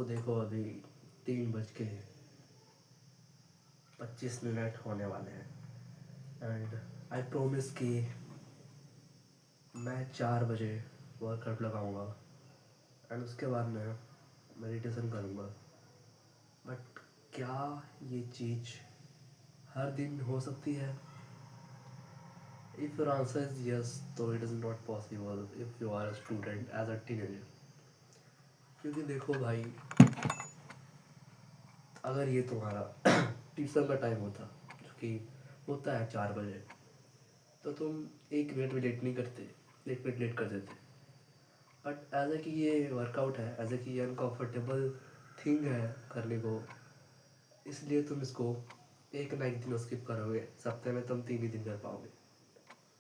देखो अभी 3:25 होने वाले हैं एंड आई प्रोमिस कि मैं 4 बजे वर्कआउट लगाऊंगा एंड उसके बाद मैं मेडिटेशन करूंगा। बट क्या ये चीज़ हर दिन हो सकती है? If your answer is yes तो it is not possible if you are a student as a teenager. क्योंकि देखो भाई, अगर ये तुम्हारा ट्यूशन का टाइम होता जो कि होता है 4 बजे, तो तुम 1 मिनट भी लेट नहीं करते, 1 मिनट लेट कर देते। बट एज ए कि ये वर्कआउट है, एज ए कि ये अनकम्फर्टेबल थिंग है करने को, इसलिए तुम इसको एक दिन स्किप करोगे। सप्ताह में तुम 3 ही दिन कर पाओगे,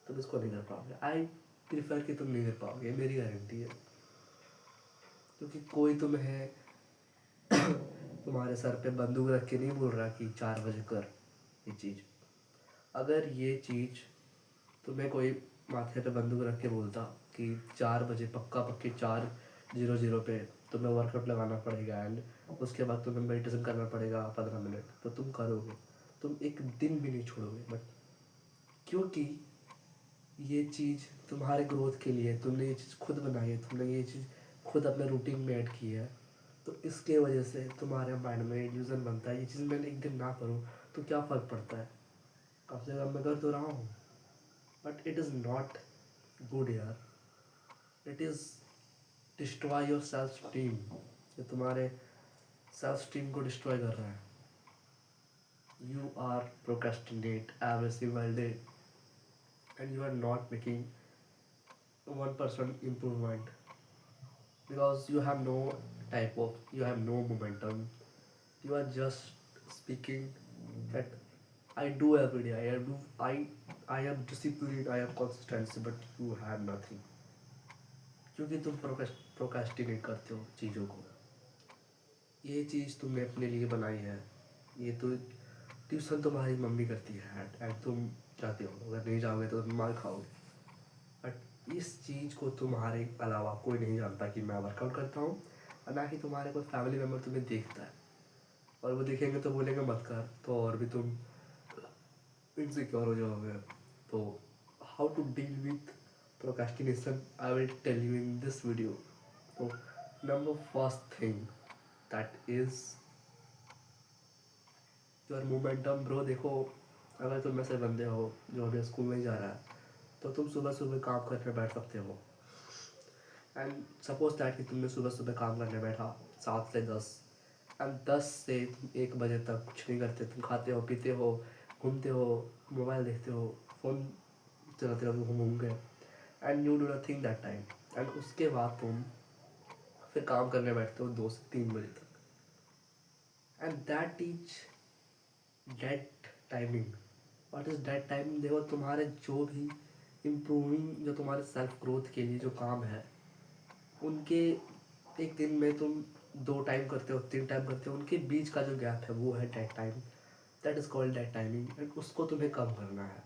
तुम इसको नहीं कर पाओगे। आई प्रिफर कि तुम नहीं कर पाओगे, मेरी गारंटी है। क्योंकि कोई तुम्हें तुम्हारे सर पे बंदूक रख के नहीं बोल रहा कि 4 बजे कर ये चीज़। अगर ये चीज़ तुम्हें कोई माथे पे बंदूक रख के बोलता कि 4 बजे पक्का पक्की 4:00 पे तुम्हें वर्कआउट लगाना पड़ेगा एंड उसके बाद तुम्हें मेडिटेशन करना पड़ेगा 15 मिनट, तो तुम करोगे, तुम एक दिन भी नहीं छोड़ोगे। बट क्योंकि ये चीज़ तुम्हारे ग्रोथ के लिए, तुमने ये चीज़ खुद बनाई है, तुमने ये चीज़ खुद अपने रूटीन में ऐड की है, तो इसके वजह से तुम्हारे माइंड में इल्यूजन बनता है ये चीज़ मैं एक दिन ना करूँ तो क्या फ़र्क पड़ता है, कम से कम मैं कर तो रहा हूँ। But it is not good यार, it is destroy your self esteem. ये तुम्हारे सेल्फ स्टीम को डिस्ट्रॉय कर रहा है। You are procrastinate every single day and you are not making 1% improvement because you have no momentum. You are just speaking that I do every day, I am disciplined, I have consistency, but you have nothing. क्योंकि तुम procrastinate करते हो चीज़ों को। ये चीज़ तुमने अपने लिए बनाई है, ये तो ट्यूशन तुम्हारी मम्मी करती है एंड तुम जाते हो, अगर नहीं जाओगे तो तुम मार खाओगे। बट इस चीज़ को तुम्हारे अलावा कोई नहीं जानता कि मैं वर्कआउट करता हूँ, और ना ही तुम्हारे कोई फैमिली मेम्बर तुम्हें देखता है। और वो देखेंगे तो बोलेंगे मत कर, तो और भी तुम इनसिक्योर हो जाओगे। तो how to deal with procrastination I will tell you in this video. तो number first thing that is your momentum bro. देखो, अगर तुम ऐसे बंदे हो जो अभी स्कूल नहीं जा रहा है, तो तुम सुबह सुबह काम करने बैठ सकते हो। एंड सपोज दैट कि तुमने सुबह सुबह काम करने बैठा 7 से 10, एंड 10 से तुम 1 बजे तक कुछ नहीं करते, तुम खाते हो, पीते हो, घूमते हो, मोबाइल देखते हो, फ़ोन चलाते हो, घूम घूम के, and you do nothing that time. And उसके बाद तुम फिर काम करने बैठते हो 2 से 3 बजे तक, and that is dead timing. What is dead timing? देखो, तुम्हारे जो भी इम्प्रूविंग, जो तुम्हारे सेल्फ ग्रोथ के लिए जो काम है, उनके एक दिन में तुम 2 टाइम करते हो, 3 टाइम करते हो, उनके बीच का जो गैप है वो है dead time. That is called dead timing and उसको तुम्हें कम करना है।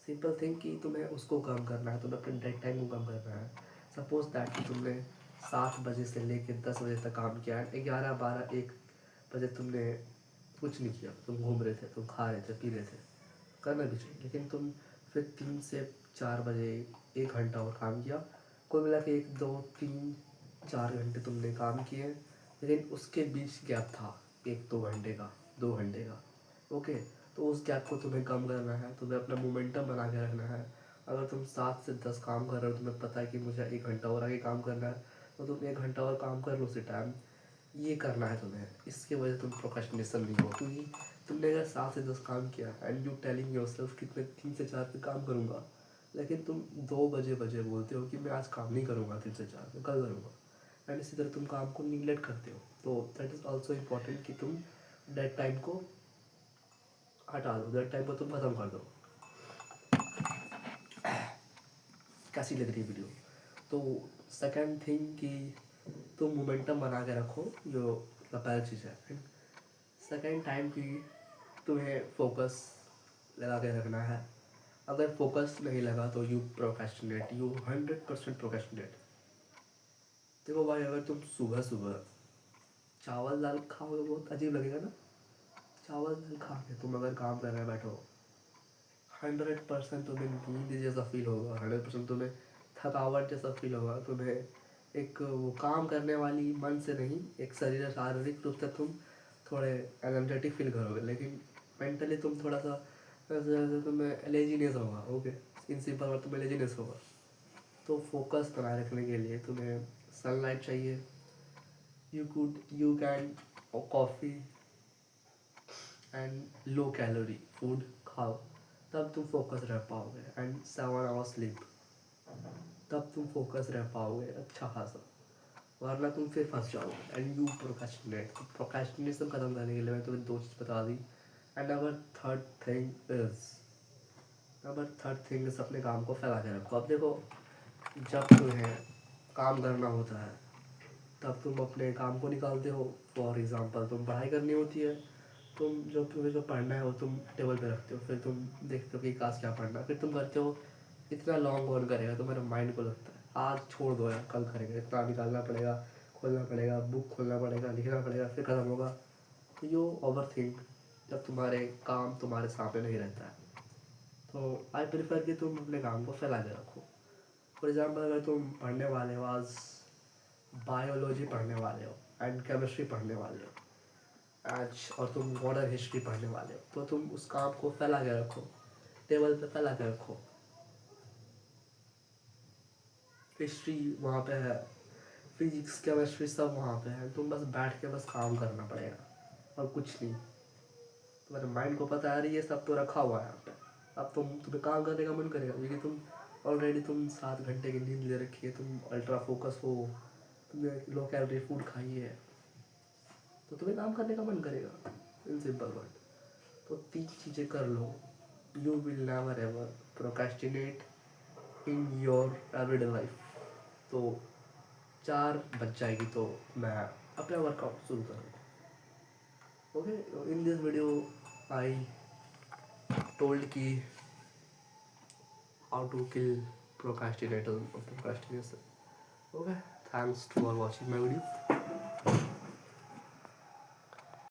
सिंपल थिंग कि तुम्हें उसको कम करना है, तुम्हें अपने डेड टाइम को कम करना है। सपोज दैट कि तुमने 7 बजे से लेकर 10 बजे तक काम किया है, 11, 12, 1 बजे तुमने कुछ नहीं किया, तुम घूम रहे थे, तुम खा रहे थे, पी रहे थे, करना भी चाहिए। लेकिन तुम फिर 3 से 4 बजे 1 घंटा और काम किया, कुल मिला के 1, 2, 3, 4 घंटे तुमने काम किए। लेकिन उसके बीच गैप था 1-2 घंटे का, 2 घंटे का। ओके, तो उस गैप को तुम्हें कम करना है, तुम्हें अपना मोमेंटम बना के रखना है। अगर तुम 7 से 10 काम कर रहे हो, तुम्हें पता है कि मुझे 1 घंटा और आगे काम करना है, तो तुम 1 घंटा और काम कर लो उसी टाइम। ये करना है तुम्हें, इसकी वजह से तुम प्रोक्रेस्टिनेशन नहीं हो। क्योंकि तुमने अगर 7 से 10 काम किया एंड यू टेलिंग योरसेल्फ कि मैं 3 से 4 पे काम करूँगा, लेकिन तुम 2 बजे बोलते हो कि मैं आज काम नहीं करूँगा, 3 से 4 में कल करूँगा, एंड इसी तरह तुम काम को निगलेक्ट करते हो। तो दैट इज़ ऑल्सो इम्पॉर्टेंट कि तुम डेड टाइम को हटा दो, डेड टाइम को तुम ख़त्म कर दो। कैसी लग रही है वीडियो? तो सेकेंड थिंग कि तुम मोमेंटम बना के रखो, जो पहली चीज़ है। सेकेंड टाइम की तुम्हें फोकस लगा के रखना है। अगर फोकस नहीं लगा तो यू प्रोक्रेस्टिनेट, यू 100% प्रोक्रेस्टिनेट। देखो भाई, अगर तुम सुबह सुबह चावल दाल खाओगे बहुत अजीब लगेगा ना। चावल दाल खा के तुम अगर काम करने बैठो, 100% तुम्हें नींद जैसा फील होगा, 100% तुम्हें थकावट जैसा फील होगा, तुम्हें एक वो काम करने वाली मन से नहीं, एक शारीरिक रूप से तुम थोड़े एनर्जेटिक फील करोगे, लेकिन मेंटली तुम थोड़ा सा तुम्हें लेजीनेस होगा। ओके, इन सिंपल वर्ड तुम्हें लेजीनेस होगा। तो फोकस बनाए रखने के लिए तुम्हें सनलाइट चाहिए। You can coffee and low calorie food खाओ, तब तुम फोकस रह पाओगे। एंड 7 आवर स्लीप, तब तुम फोकस रह पाओगे अच्छा खासा, वरना तुम फिर फंस जाओगे। एंड यू प्रोक्रेस्टिनेट, तो प्रोक्रेस्टिनेशन खत्म करने के लिए मैं तुम्हें 2 चीज़ बता दी। And our third thing is अपने काम को फैला के रखो। अब देखो, जब तुम्हें काम करना होता है तब तुम अपने काम को निकालते हो। फॉर एग्ज़ाम्पल, तुम पढ़ाई करनी होती है, तुम्हें जो पढ़ना है वो तुम टेबल पे रखते हो, फिर तुम देखते हो कि काश क्या पढ़ना है, फिर तुम करते हो। इतना लॉन्ग कौन करेगा, तुम्हारे माइंड को लगता है आज छोड़ दो यार, कल करेंगे, इतना निकालना पड़ेगा, खोलना पड़ेगा, बुक खोलना पड़ेगा, लिखना पड़ेगा, फिर ख़त्म होगा। तो यू ओवर थिंक जब तुम्हारे काम तुम्हारे सामने नहीं रहता है। तो आई प्रेफर कि तुम अपने काम को फैला के रखो। फॉर एग्ज़ाम्पल, अगर तुम पढ़ने वाले हो, आज बायोलॉजी पढ़ने वाले हो एंड केमिस्ट्री पढ़ने वाले हो आज, और तुम मॉडर्न हिस्ट्री पढ़ने वाले हो, तो तुम उस काम को फैला के रखो, टेबल पे फैला के रखो। हिस्ट्री वहाँ पे है, फिजिक्स केमिस्ट्री सब वहाँ पे है, तुम बस बैठ के बस काम करना पड़ेगा और कुछ नहीं। तुम्हारे माइंड को पता है ये सब तो रखा हुआ है यहाँ पे। अब तुम्हें काम करने का मन करेगा, क्योंकि तुम ऑलरेडी 7 घंटे की नींद ले रखी है, तुम अल्ट्रा फोकस हो, तुमने लो कैलोरी फूड खाई है, तो तुम्हें काम करने का मन करेगा। इन सिंपल वर्ड, तो 3 चीज़ें कर लो, you will never ever procrastinate in your everyday life. तो 4 बच जाएगी तो मैं अपना वर्कआउट शुरू करूँगा। Okay, in this video I told कि how to kill procrastination. Okay, thanks for watching my video.